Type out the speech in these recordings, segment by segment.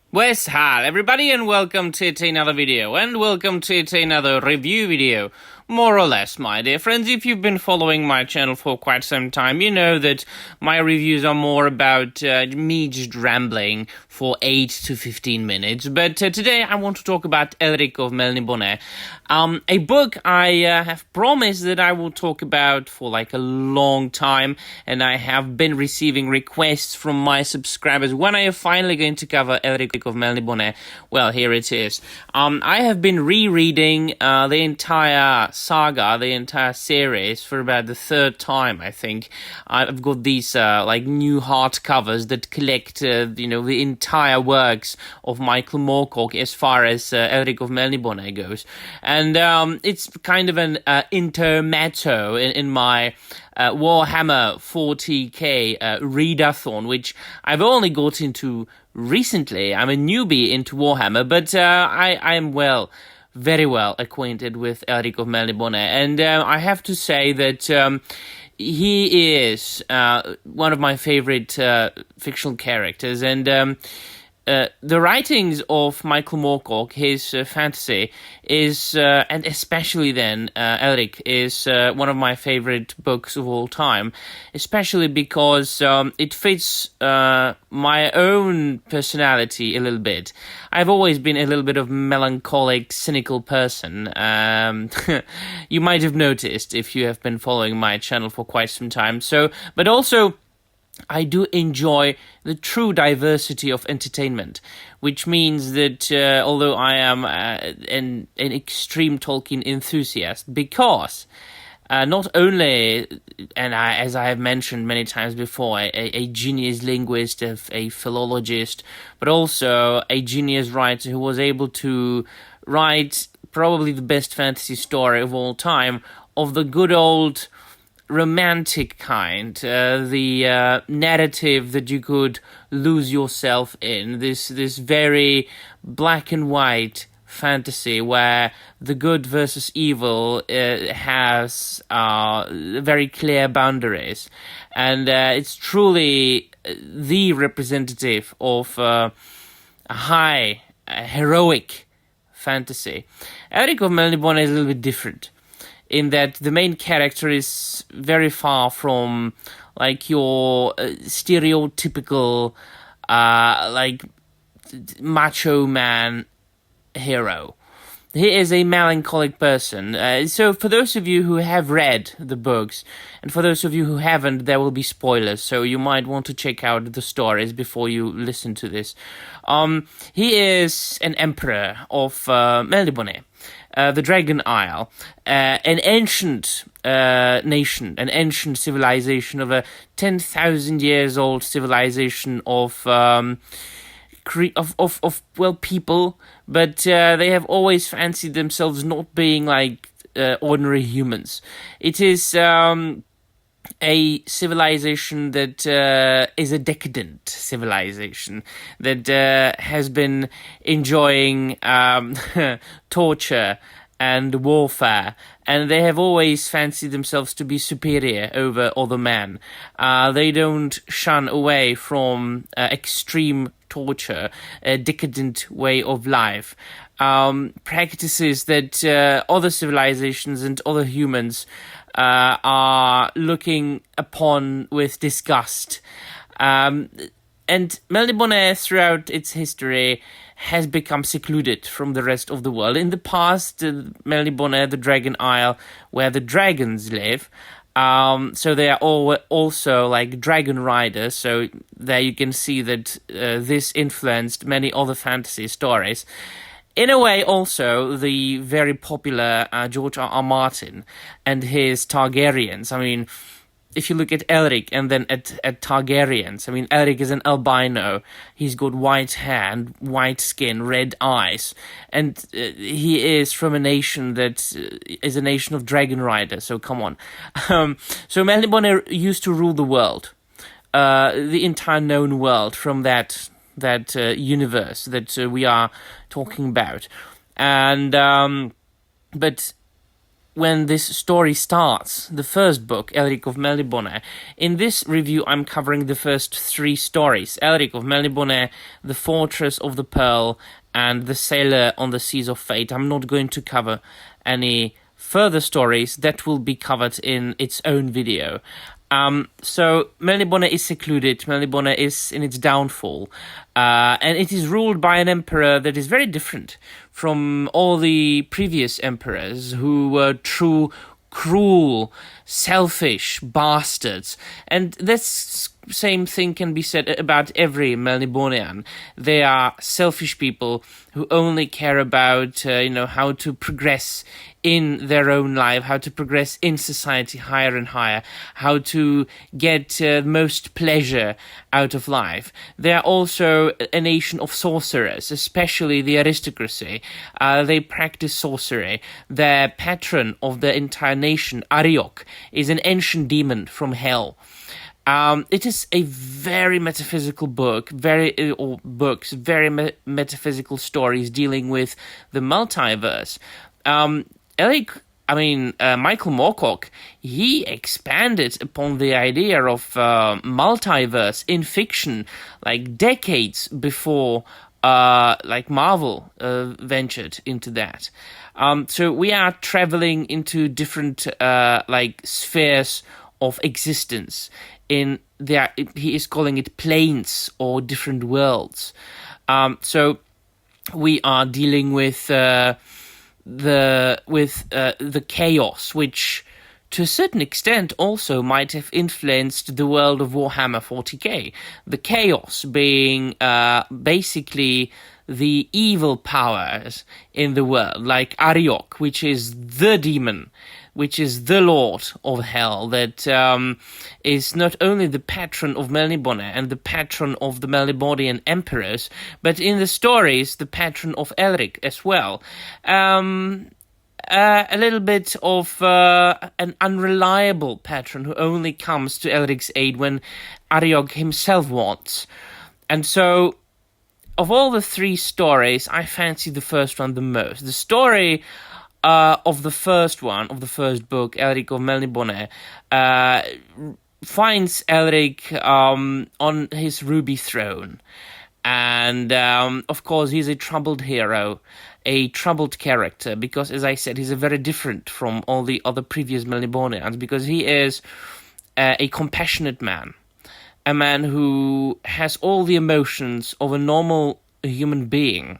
Wes, hi everybody, and welcome to another video, and welcome to another review video. More or less, my dear friends, if you've been following my channel for quite some time, you know that my reviews are more about me just rambling for 8 to 15 minutes. But today I want to talk about Elric of Melniboné, a book I have promised that I will talk about for like a long time, and I have been receiving requests from my subscribers when I am finally going to cover Elric of Melniboné. Well, here it is. I have been rereading the entire saga, the entire series, for about the third time, I think. I've got these like new hardcovers that collect the entire works of Michael Moorcock as far as Elric of Melniboné goes, and it's kind of an intermezzo in my Warhammer 40k readathon, which I've only got into recently. I'm a newbie into Warhammer, but I am very well acquainted with Elric of Melniboné, and I have to say that he is one of my favorite fictional characters, and the writings of Michael Moorcock, his fantasy, is, and especially then Elric, is one of my favorite books of all time, especially because it fits my own personality a little bit. I've always been a little bit of melancholic, cynical person. You might have noticed if you have been following my channel for quite some time. But also, I do enjoy the true diversity of entertainment, which means that although I am an extreme Tolkien enthusiast, because not only, and as I have mentioned many times before, a genius linguist, a philologist, but also a genius writer who was able to write probably the best fantasy story of all time, of the good old romantic kind, the narrative that you could lose yourself in, this very black and white fantasy where the good versus evil has very clear boundaries, and it's truly the representative of a high heroic fantasy. Elric of Melniboné is a little bit different, in that the main character is very far from like your stereotypical like macho man hero. He is a melancholic person. So for those of you who have read the books, and for those of you who haven't, there will be spoilers, so you might want to check out the stories before you listen to this. He is an emperor of Melniboné, the Dragon Isle, an ancient nation, an ancient civilization of a 10,000 years old civilization of people, but they have always fancied themselves not being like ordinary humans. It is a civilization that is a decadent civilization that has been enjoying torture and warfare, and they have always fancied themselves to be superior over other men. They don't shun away from extreme torture, a decadent way of life, practices that other civilizations and other humans are looking upon with disgust. And Melniboné, throughout its history, has become secluded from the rest of the world. In the past, Melniboné, the Dragon Isle, where the dragons live, so they are all also like dragon riders, so there you can see that this influenced many other fantasy stories. In a way, also, the very popular George R. Martin and his Targaryens. I mean, if you look at Elric and then at Targaryens, I mean, Elric is an albino. He's got white hair and white skin, red eyes. And he is from a nation that is a nation of dragon riders, so come on. So Melniboné used to rule the world, the entire known world from that universe that we are talking about. And but when this story starts, the first book, Elric of Melniboné. In this review, I'm covering the first 3 stories: Elric of Melniboné, The Fortress of the Pearl, and The Sailor on the Seas of Fate. I'm not going to cover any further stories. That will be covered in its own video. So Melniboné is secluded. Melniboné is in its downfall, and it is ruled by an emperor that is very different from all the previous emperors, who were true, cruel, selfish bastards. And this same thing can be said about every Melnibonéan. They are selfish people who only care about, how to progress in their own life, how to progress in society higher and higher, how to get most pleasure out of life. They are also a nation of sorcerers, especially the aristocracy. They practice sorcery. Their patron of the entire nation, Ariok, is an ancient demon from hell. It is a very metaphysical book, very metaphysical stories dealing with the multiverse. Michael Moorcock, he expanded upon the idea of multiverse in fiction, like decades before Marvel ventured into that. So we are traveling into different spheres of existence. He is calling it planes or different worlds. So we are dealing with the chaos, which to a certain extent also might have influenced the world of Warhammer 40k. The chaos being basically the evil powers in the world, like Ariok, which is the demon, which is the lord of hell, that is not only the patron of Melniboné and the patron of the Melnibonian emperors, but in the stories, the patron of Elric as well. A little bit of an unreliable patron who only comes to Elric's aid when Ariok himself wants. And so, of all the 3 stories, I fancy the first one the most. The story of the first book, Elric of Melniboné, finds Elric on his ruby throne. And, of course, he's a troubled hero, a troubled character, because, as I said, he's a very different from all the other previous Melnibonéans, because he is a compassionate man, a man who has all the emotions of a normal human being,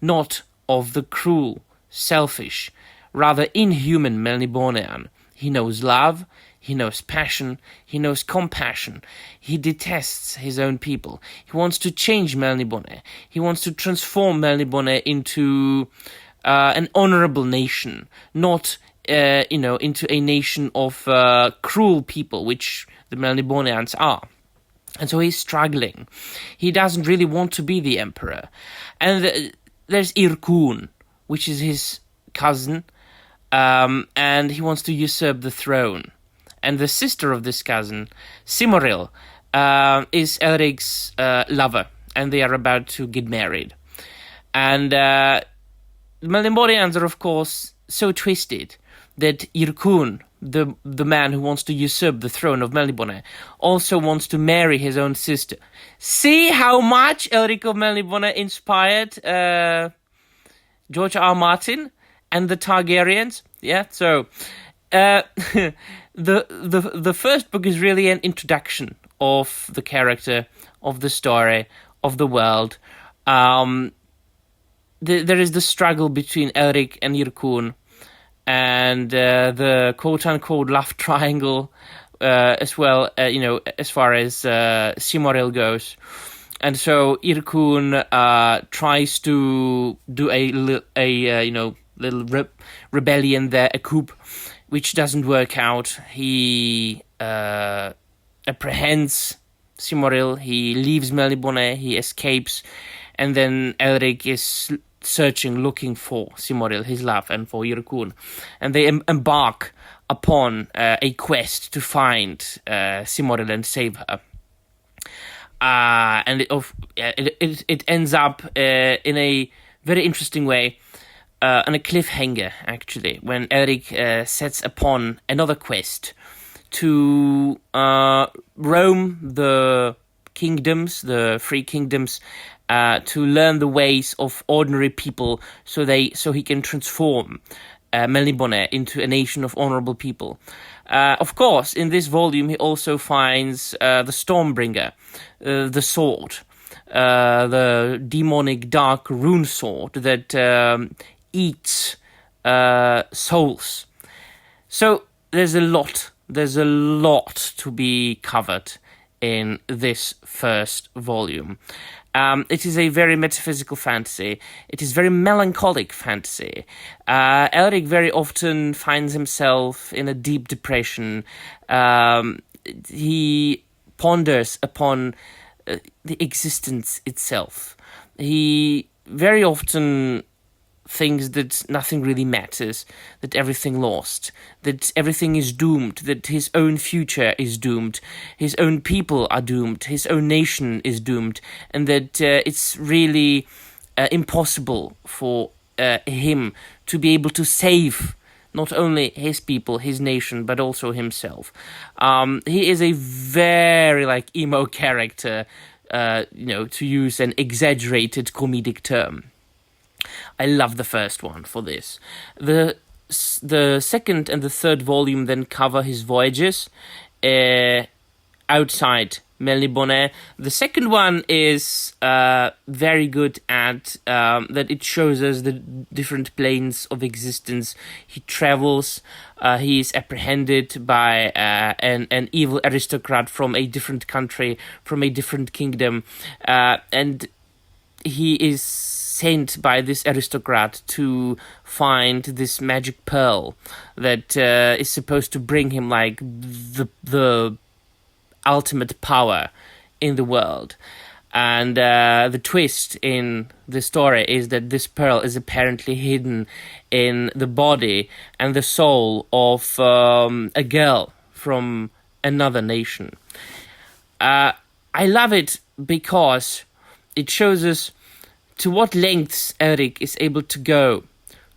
not of the cruel, selfish, rather inhuman Melnibonéan. He knows love, he knows passion, he knows compassion. He detests his own people. He wants to change Melniboné. He wants to transform Melniboné into an honorable nation, not into a nation of cruel people, which the Melnibonéans are. And so he's struggling. He doesn't really want to be the emperor. And there's Irkun, which is his cousin, and he wants to usurp the throne. And the sister of this cousin, Simoril, is Elric's lover, and they are about to get married. And the Melnibonéans are, of course, so twisted that Irkun, the man who wants to usurp the throne of Melniboné, also wants to marry his own sister. See how much Elric of Melniboné inspired George R. R. Martin and the Targaryens? Yeah, so the first book is really an introduction of the character, of the story, of the world. There is the struggle between Elric and Irkun, and the quote-unquote love triangle as well, as far as Simoril goes. And so Irkun tries to do a little rebellion there, a coup, which doesn't work out. He apprehends Simoril, he leaves Melniboné, he escapes, and then Elric is looking for Simoril, his love, and for Irkun. And they embark upon a quest to find Simoril and save her. And it ends up in a very interesting way. on a cliffhanger, actually, when Elric sets upon another quest to roam the kingdoms, the three kingdoms, to learn the ways of ordinary people, so he can transform Melniboné into a nation of honorable people. Of course, in this volume, he also finds the Stormbringer, the sword, the demonic dark rune sword that eats souls. So there's a lot to be covered in this first volume. It is a very metaphysical fantasy. It is very melancholic fantasy. Elric very often finds himself in a deep depression. He ponders upon the existence itself. He very often thinks that nothing really matters, that everything lost, that everything is doomed, that his own future is doomed, his own people are doomed, his own nation is doomed, and that it's really impossible for him to be able to save not only his people, his nation, but also himself. He is a very emo character, to use an exaggerated comedic term. I love the first one for this. The second and the third volume then cover his voyages outside Melniboné. The second one is very good at that it shows us the different planes of existence. He travels. He is apprehended by an evil aristocrat from a different country, from a different kingdom, and he is sent by this aristocrat to find this magic pearl that is supposed to bring him the ultimate power in the world. And the twist in the story is that this pearl is apparently hidden in the body and the soul of a girl from another nation. I love it because it shows us to what lengths Elric is able to go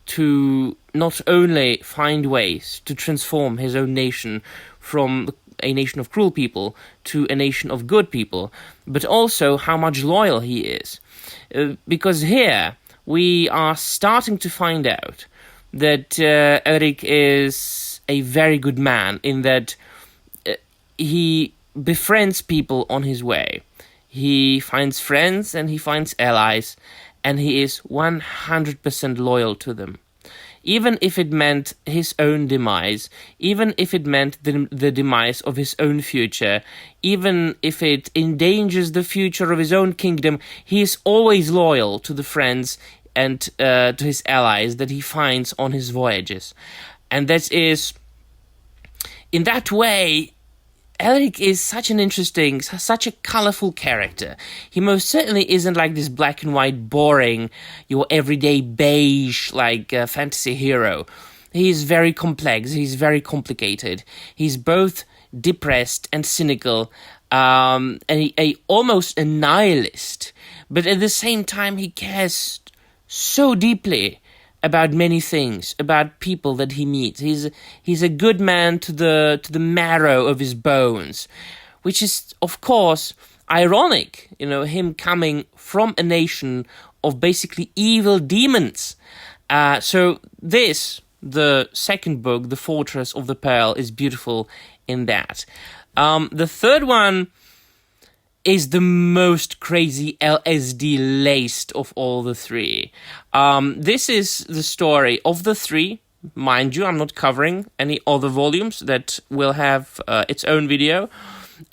to not only find ways to transform his own nation from a nation of cruel people to a nation of good people, but also how much loyal he is. Because here we are starting to find out that Elric is a very good man in that he befriends people on his way. He finds friends and he finds allies, and he is 100% loyal to them. Even if it meant his own demise, even if it meant the demise of his own future, even if it endangers the future of his own kingdom, he is always loyal to the friends and to his allies that he finds on his voyages. And that is, in that way, Elric is such an interesting, such a colorful character. He most certainly isn't like this black and white, boring, your everyday beige, fantasy hero. He's very complex, he's very complicated. He's both depressed and cynical, and almost a nihilist. But at the same time, he cares so deeply about many things, about people that he meets. He's a good man to the marrow of his bones, which is, of course, ironic, him coming from a nation of basically evil demons. So this, the second book, The Fortress of the Pearl, is beautiful in that. The third one is the most crazy LSD-laced of all the three. This is the story of the three. Mind you, I'm not covering any other volumes that will have its own video.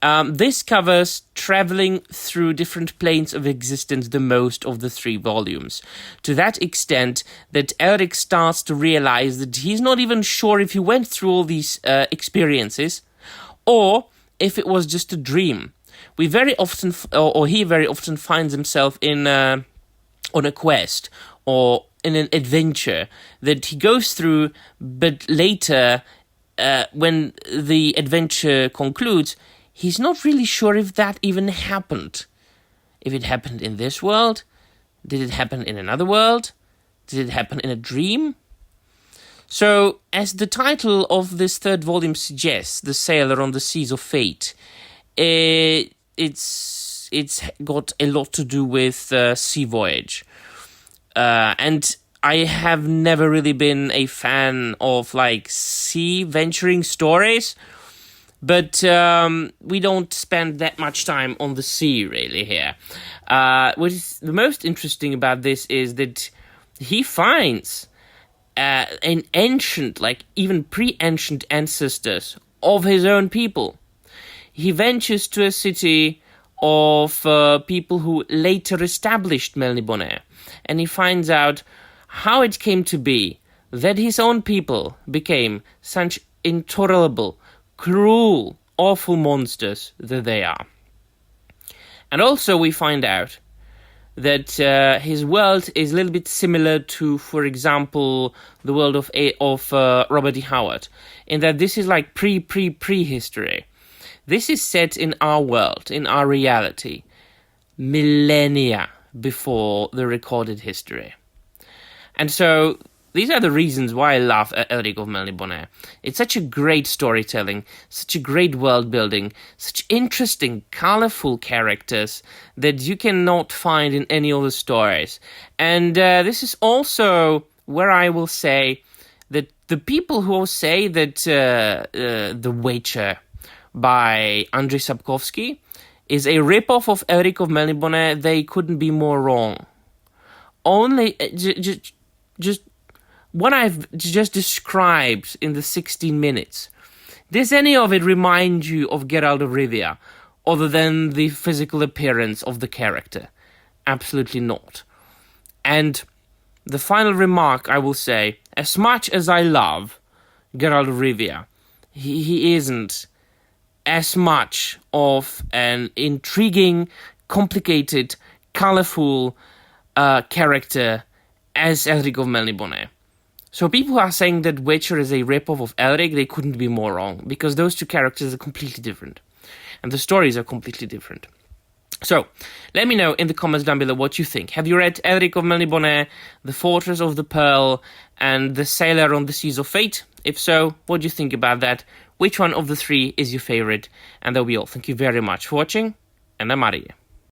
This covers traveling through different planes of existence the most of the three volumes. To that extent that Elric starts to realize that he's not even sure if he went through all these experiences or if it was just a dream. He very often finds himself on a quest or in an adventure that he goes through, but later, when the adventure concludes, he's not really sure if that even happened. If it happened in this world, did it happen in another world? Did it happen in a dream? So, as the title of this third volume suggests, The Sailor on the Seas of Fate, it's got a lot to do with sea voyage. And I have never really been a fan of, like, sea venturing stories, but we don't spend that much time on the sea, really, here. What is the most interesting about this is that he finds an ancient, like even pre-ancient ancestors of his own people. He ventures to a city of people who later established Melniboné, and he finds out how it came to be that his own people became such intolerable, cruel, awful monsters that they are. And also we find out that his world is a little bit similar to, for example, the world of Robert E. Howard, in that this is like prehistory. This is set in our world, in our reality, millennia before the recorded history. And so these are the reasons why I love Elric of Melniboné. It's such a great storytelling, such a great world building, such interesting, colorful characters that you cannot find in any other stories. And this is also where I will say that the people who say that The Witcher by Andrzej Sapkowski is a ripoff of Elric of Melniboné, they couldn't be more wrong. Only just what I've just described in the 16 minutes, does any of it remind you of Geralt of Rivia, other than the physical appearance of the character? Absolutely not. And the final remark I will say, as much as I love Geralt of Rivia, he isn't as much of an intriguing, complicated, colorful character as Elric of Melniboné. So people who are saying that Witcher is a ripoff of Elric, they couldn't be more wrong, because those two characters are completely different. And the stories are completely different. So, let me know in the comments down below what you think. Have you read Elric of Melniboné, The Fortress of the Pearl, and The Sailor on the Seas of Fate? If so, what do you think about that? Which one of the three is your favorite? And that'll be all. Thank you very much for watching, and I'm out of here.